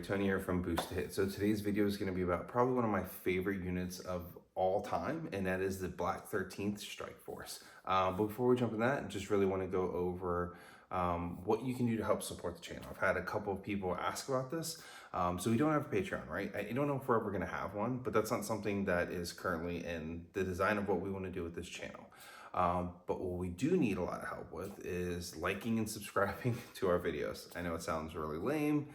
everybody, Tony here from Boost to Hit. So today's video is going to be about probably one of my favorite units of all time, and that is the Black 13th Strike Force. But before we jump in that, I just really want to go over what you can do to help support the channel. I've had a couple of people ask about this. So we don't have a Patreon, right? I don't know if we're ever going to have one, but that's not something that is currently in the design of what we want to do with this channel. But what we do need a lot of help with is liking and subscribing to our videos. I know it sounds really lame.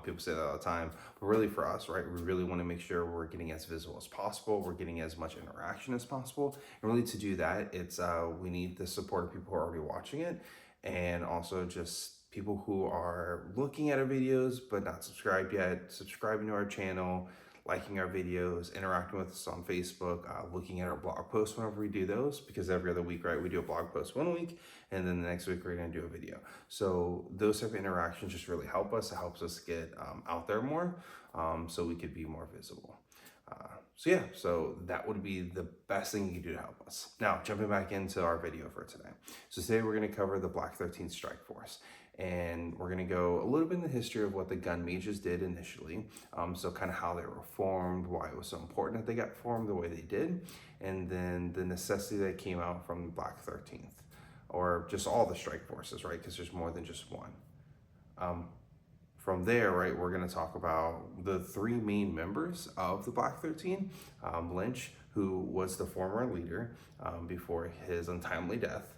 People say that all the time, but really for us, right, we really want to make sure we're getting as visible as possible. We're getting as much interaction as possible. And really to do that, it's we need the support of people who are already watching it, and also just people who are looking at our videos but not subscribed yet, subscribing to our channel, liking our videos, interacting with us on Facebook, looking at our blog posts whenever we do those, because every other week, right, we do a blog post one week, and then the next week we're gonna do a video. So those type of interactions just really help us. It helps us get out there more, so we could be more visible. So that would be the best thing you can do to help us. Now, jumping back into our video for today. So today we're gonna cover the Black 13th Strike Force. And we're gonna go a little bit in the history of what the gun mages did initially. So kind of how they were formed, why it was so important that they got formed the way they did, and then the necessity that came out from the Black 13th, or just all the strike forces, right? Because there's more than just one. From there, right, we're gonna talk about the three main members of the Black 13. Lynch, who was the former leader before his untimely death,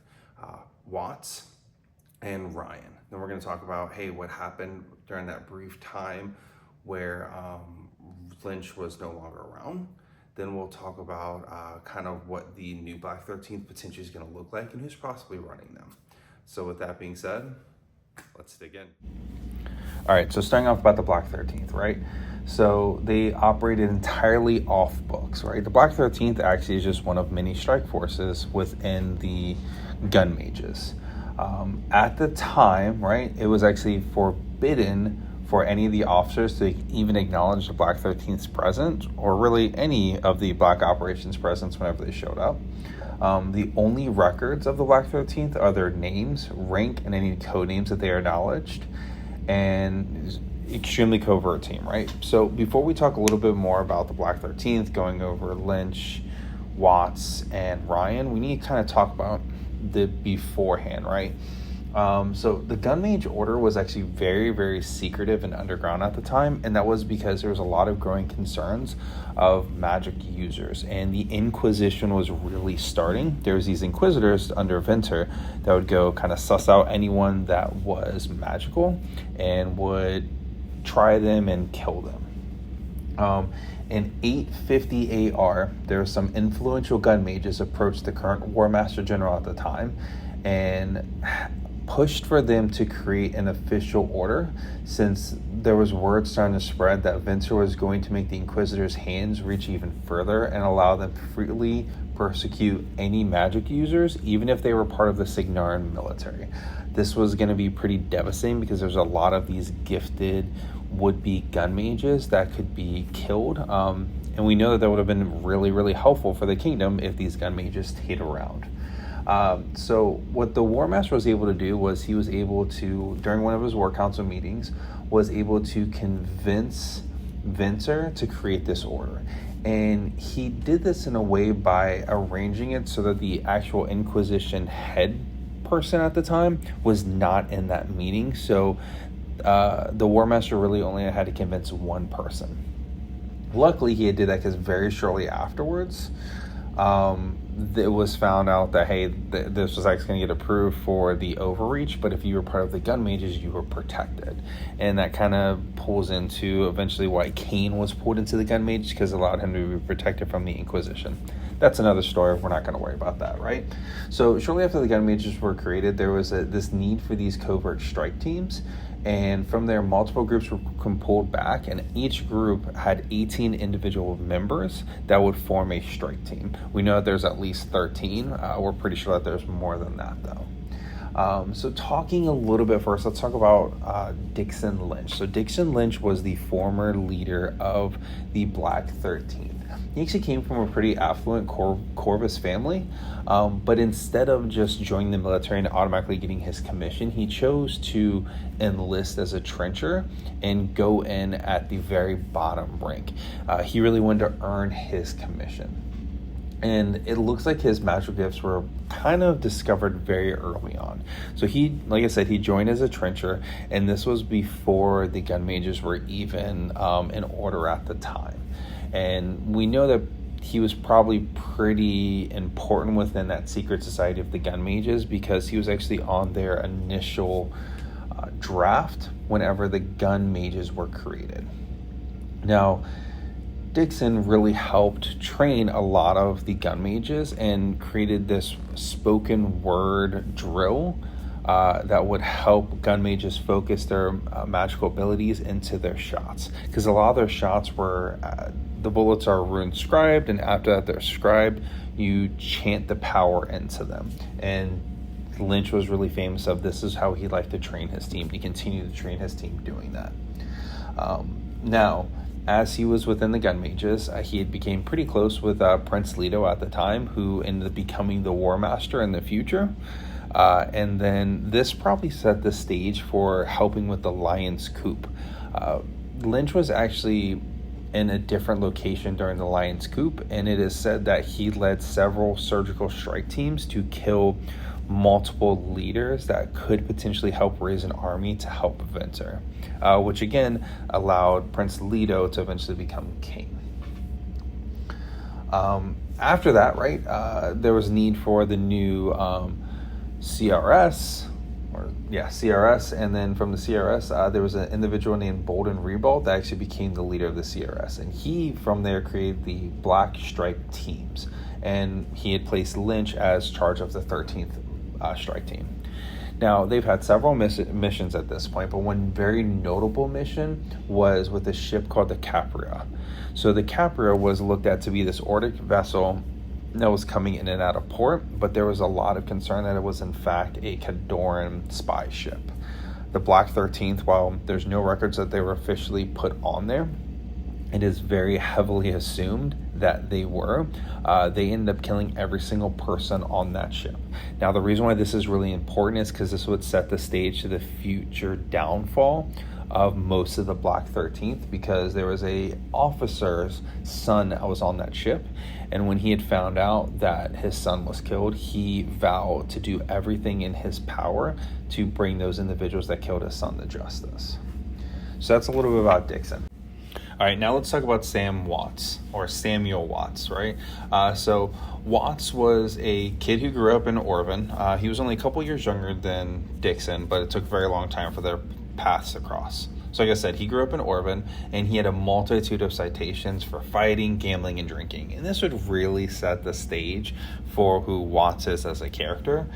Watts, and Ryan. Then we're going to talk about, hey, what happened during that brief time where Lynch was no longer around. Then we'll talk about kind of what the new Black 13th potentially is going to look like and who's possibly running them. So with that being said, let's dig in. All right, so starting off about the Black 13th, right? So they operated entirely off books, right? The Black 13th actually is just one of many strike forces within the gun mages. At the time, right, it was actually forbidden for any of the officers to even acknowledge the Black 13th's presence, or really any of the Black operations presence whenever they showed up. The only records of the Black 13th are their names, rank, and any code names that they acknowledged, and extremely covert team, right? So before we talk a little bit more about the Black 13th, going over Lynch, Watts, and Ryan, we need to kind of talk about the beforehand, right? So the gun mage order was actually very, very secretive and underground at the time, and that was because there was a lot of growing concerns of magic users, and the Inquisition was really starting. There was these inquisitors under Venter that would go kind of suss out anyone that was magical and would try them and kill them. In 850 AR, there were some influential gun mages approached the current War Master General at the time and pushed for them to create an official order, since there was word starting to spread that Venter was going to make the Inquisitors' hands reach even further and allow them to freely persecute any magic users, even if they were part of the Signarin military. This was going to be pretty devastating because there's a lot of these gifted would-be gun mages that could be killed, and we know that would have been really, really helpful for the kingdom if these gun mages stayed around. So what the War Master was able to do was he was able to, during one of his War Council meetings, was able to convince Venter to create this order. And he did this in a way by arranging it so that the actual Inquisition head person at the time was not in that meeting. So the War Master really only had to convince one person. Luckily, he did that because very shortly afterwards, it was found out that, hey, this was actually going to get approved for the overreach, but if you were part of the gun mages, you were protected. And that kind of pulls into eventually why Cain was pulled into the gun mages, because it allowed him to be protected from the Inquisition. That's another story. We're not going to worry about that, right? So shortly after the gun mages were created, there was this need for these covert strike teams. And from there, multiple groups were pulled back, and each group had 18 individual members that would form a strike team. We know that there's at least 13. We're pretty sure that there's more than that, though. So talking a little bit first, let's talk about Dixon Lynch. So Dixon Lynch was the former leader of the Black 13th. he actually came from a pretty affluent Corvus family, but instead of just joining the military and automatically getting his commission, he chose to enlist as a trencher and go in at the very bottom rank. He really wanted to earn his commission. And it looks like his magical gifts were kind of discovered very early on. So he, like I said, he joined as a trencher, and this was before the gun mages were even in order at the time. And we know that he was probably pretty important within that secret society of the gun mages, because he was actually on their initial draft whenever the gun mages were created. Now, Dixon really helped train a lot of the gun mages and created this spoken word drill that would help gun mages focus their magical abilities into their shots. Because a lot of their shots were, the bullets are rune scribed, and after that they're scribed, you chant the power into them. And Lynch was really famous of this is how he liked to train his team. He continued to train his team doing that. Now, as he was within the gun mages, he had became pretty close with Prince Leto at the time, who ended up becoming the War Master in the future. And then this probably set the stage for helping with the Lion's Coup. Lynch was actually in a different location during the Lion's Coup, and it is said that he led several surgical strike teams to kill multiple leaders that could potentially help raise an army to help Venter, which again allowed Prince Leto to eventually become king. After that, right, there was need for the new CRS, and then from the CRS, there was an individual named Bolden Rebold that actually became the leader of the CRS, and he from there created the Black Stripe teams, and he had placed Lynch as charge of the 13th strike team. Now, they've had several missions at this point, but one very notable mission was with a ship called the Capria. So the Capria was looked at to be this Ordic vessel that was coming in and out of port, but there was a lot of concern that it was in fact a Khadoran spy ship. The Black 13th, while there's no records that they were officially put on there, it is very heavily assumed that they were. They ended up killing every single person on that ship. Now, the reason why this is really important is because this would set the stage to the future downfall of most of the Black 13th, because there was a officer's son that was on that ship, and when he had found out that his son was killed, he vowed to do everything in his power to bring those individuals that killed his son to justice. So that's a little bit about Dixon. All right, now let's talk about Sam Watts, or Samuel Watts, right? So Watts was a kid who grew up in Orvin. He was only a couple years younger than Dixon, but it took a very long time for their paths to cross. So like I said, he grew up in Orvin, and he had a multitude of citations for fighting, gambling, and drinking. And this would really set the stage for who Watts is as a character.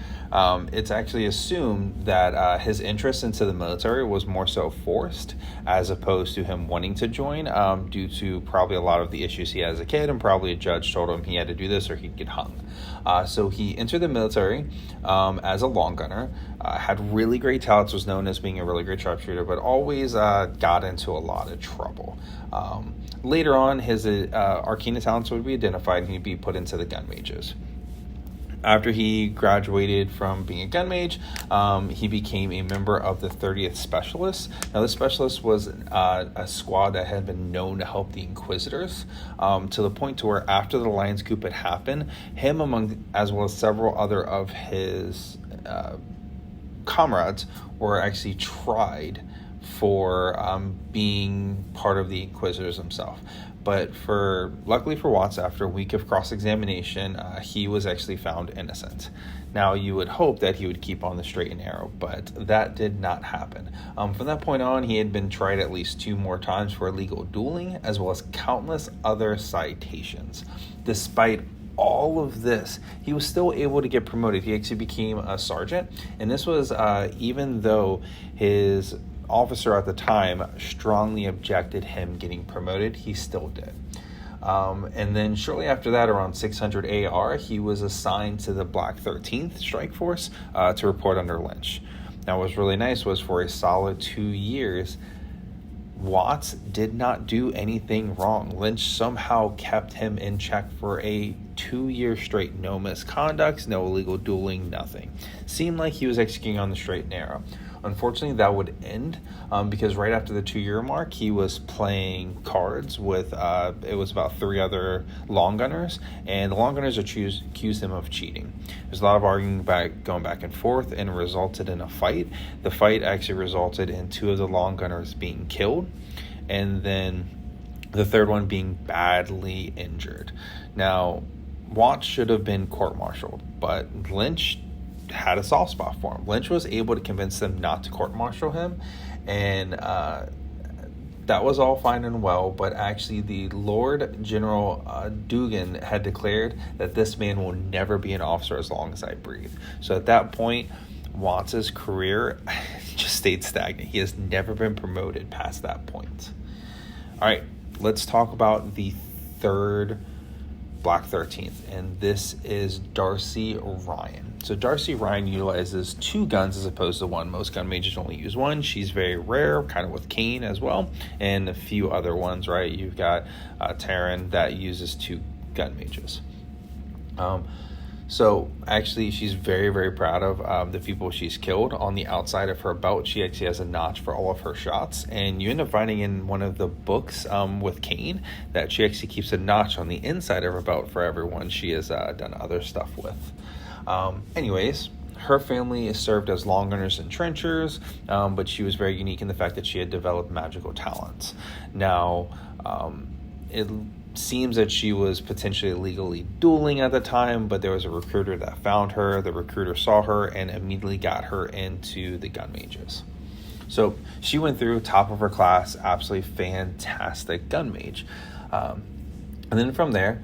It's actually assumed that his interest into the military was more so forced, as opposed to him wanting to join, due to probably a lot of the issues he had as a kid, and probably a judge told him he had to do this or he'd get hung. So he entered the military as a long gunner, had really great talents, was known as being a really great sharpshooter, but always got into a lot of trouble. Later on, his Arcana talents would be identified and he'd be put into the gun mages. After he graduated from being a gun mage, he became a member of the 30th Specialists. Now, the Specialists was a squad that had been known to help the Inquisitors, to the point to where after the Lion's Coup had happened, him as well as several other of his comrades were actually tried for being part of the Inquisitors himself. But luckily for Watts, after a week of cross-examination, he was actually found innocent. Now, you would hope that he would keep on the straight and narrow, but that did not happen. From that point on, he had been tried at least 2 more times for illegal dueling, as well as countless other citations. Despite all of this, he was still able to get promoted. He actually became a sergeant, and this was even though his officer at the time strongly objected him getting promoted, he still did. And then shortly after that, around 600 AR, he was assigned to the Black 13th Strike Force to report under Lynch. Now, what was really nice was for a solid 2 years, Watts did not do anything wrong. Lynch somehow kept him in check for a 2-year straight. No misconducts, no illegal dueling, nothing. Seemed like he was executing on the straight and narrow. Unfortunately, that would end because right after the 2-year mark, he was playing cards with, it was about 3 other long gunners, and the long gunners accused him of cheating. There's a lot of arguing going back and forth, and it resulted in a fight. The fight actually resulted in 2 of the long gunners being killed, and then the third one being badly injured. Now, Watts should have been court-martialed, but Lynch had a soft spot for him. Lynch was able to convince them not to court-martial him, and that was all fine and well, but actually the Lord General Dugan had declared that this man will never be an officer as long as I breathe. So at that point, Watts' career just stayed stagnant. He has never been promoted past that point. All right, let's talk about the third Black 13th, and this is Darcy Ryan. So Darcy Ryan utilizes 2 guns as opposed to 1. Most gun mages only use 1. She's very rare, kind of with Kane as well, and a few other ones, right? You've got Taryn that uses 2 gun mages. So actually, she's very, very proud of the people she's killed. On the outside of her belt, she actually has a notch for all of her shots. And you end up finding in one of the books with Kane that she actually keeps a notch on the inside of her belt for everyone she has done other stuff with. Anyways, her family is served as long gunners and trenchers, but she was very unique in the fact that she had developed magical talents. Now, it seems that she was potentially illegally dueling at the time, but there was a recruiter that found her. The recruiter saw her and immediately got her into the gun mages. So she went through top of her class, absolutely fantastic gun mage. And then from there,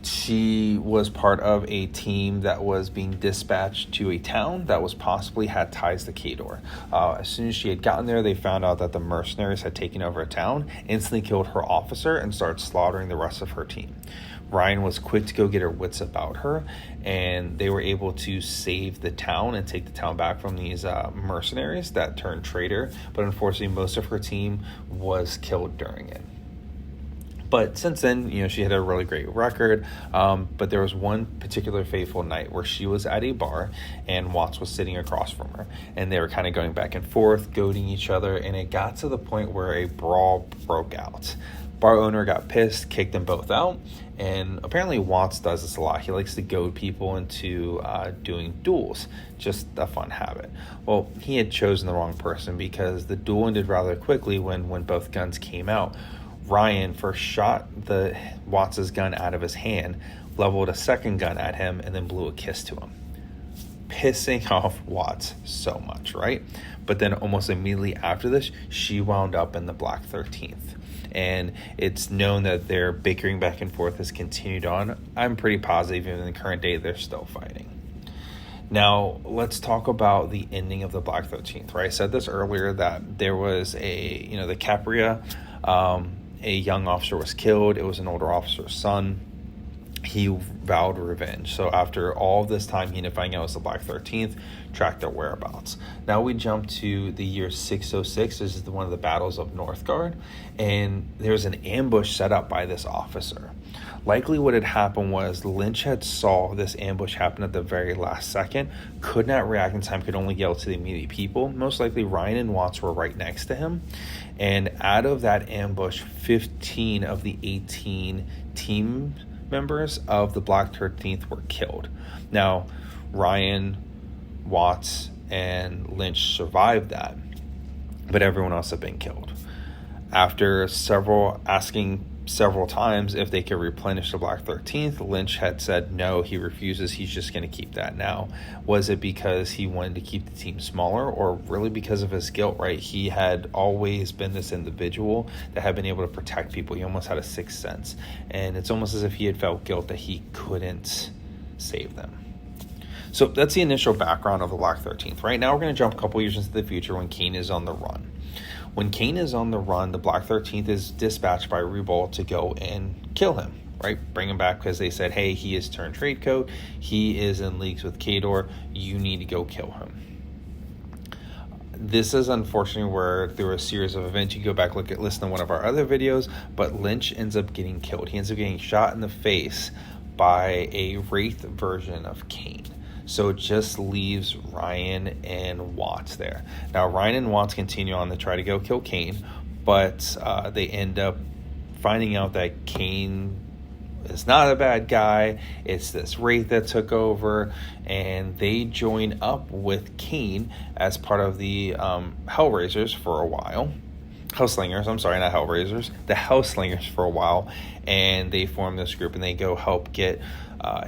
she was part of a team that was being dispatched to a town that was possibly had ties to Khador. As soon as she had gotten there, they found out that the mercenaries had taken over a town, instantly killed her officer, and started slaughtering the rest of her team. Ryan was quick to go get her wits about her, and they were able to save the town and take the town back from these mercenaries that turned traitor. But unfortunately, most of her team was killed during it. But since then, she had a really great record. But there was one particular fateful night where she was at a bar and Watts was sitting across from her. And they were kind of going back and forth, goading each other. And it got to the point where a brawl broke out. Bar owner got pissed, kicked them both out. And apparently Watts does this a lot. He likes to goad people into doing duels. Just a fun habit. Well, he had chosen the wrong person because the duel ended rather quickly when both guns came out. Ryan first shot Watts' gun out of his hand, leveled a second gun at him, and then blew a kiss to him. Pissing off Watts so much, right? But then almost immediately after this, she wound up in the Black 13th. And it's known that their bickering back and forth has continued on. I'm pretty positive even in the current day they're still fighting. Now, let's talk about the ending of the Black 13th, right? I said this earlier that there was the Capria, a young officer was killed. It was an older officer's son. He vowed revenge. So after all this time, he ended up finding out it was the Black 13th, tracked their whereabouts. Now we jump to the year 606. This is one of the battles of Northgard. And there's an ambush set up by this officer. Likely what had happened was Lynch had saw this ambush happen at the very last second, could not react in time, could only yell to the immediate people. Most likely Ryan and Watts were right next to him. And out of that ambush, 15 of the 18 team members of the Black 13th were killed. Now, Ryan, Watts, and Lynch survived that, but everyone else had been killed. After asking several times if they could replenish the Black 13th, Lynch had said no, he refuses, he's just going to keep that now. Was it because he wanted to keep the team smaller, or really because of his guilt, right? He had always been this individual that had been able to protect people. He almost had a sixth sense, and it's almost as if he had felt guilt that he couldn't save them. So that's the initial background of the Black 13th. Right now we're going to jump a couple years into the future when Kane is on the run. When Kane is on the run, the Black 13th is dispatched by Revolt to go and kill him, right? Bring him back because they said, hey, he has turned trade coat. He is in leagues with Khador. You need to go kill him. this is unfortunately where through a series of events, you go back, listen to one of our other videos, but Lynch ends up getting killed. He ends up getting shot in the face by a Wraith version of Kane. So it just leaves Ryan and Watts there. Now, Ryan and Watts continue on to try to go kill Kane, but they end up finding out that Kane is not a bad guy. It's this Wraith that took over, and they join up with Kane as part of the Hellraisers for a while. Hellslingers, I'm sorry, not Hellraisers. The Hellslingers for a while, and they form this group, and they go help get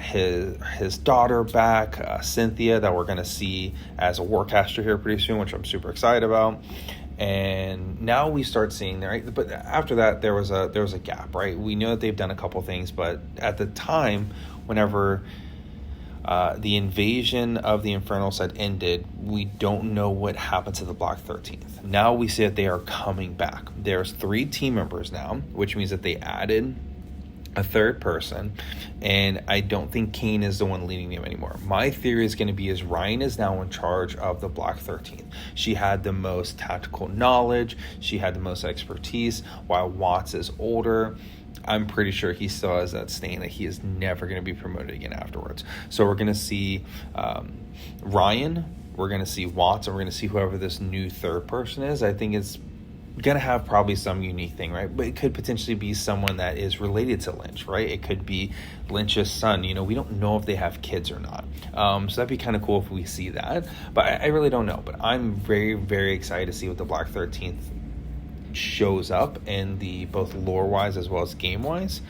his daughter back, Cynthia, that we're going to see as a Warcaster here pretty soon, which I'm super excited about. And now we start seeing there, right? But after that, there was a gap, right? We know that they've done a couple things, but at the time, whenever the invasion of the Infernals had ended, we don't know what happened to the Black 13th. Now we see that they are coming back. There's 3 team members now, which means that they added a third person, and I don't think Kane is the one leading them anymore. My theory is going to be Ryan is now in charge of the Black 13th. She had the most tactical knowledge, she had the most expertise, while Watts is older. I'm pretty sure he still has that stain that he is never going to be promoted again afterwards. So we're going to see Ryan, we're going to see Watts, and we're going to see whoever this new third person is. I think it's going to have probably some unique thing, right? But it could potentially be someone that is related to Lynch, right? It could be Lynch's son. You know, we don't know if they have kids or not. So that'd be kind of cool if we see that. But I really don't know. But I'm very, very excited to see what the Black 13th shows up in the both lore-wise as well as game-wise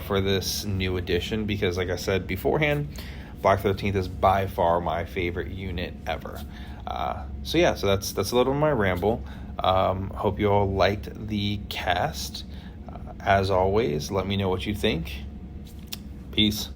for this new edition. Because like I said beforehand, Black 13th is by far my favorite unit ever. So that's a little of my ramble. Hope you all liked the cast. As always, let me know what you think. Peace.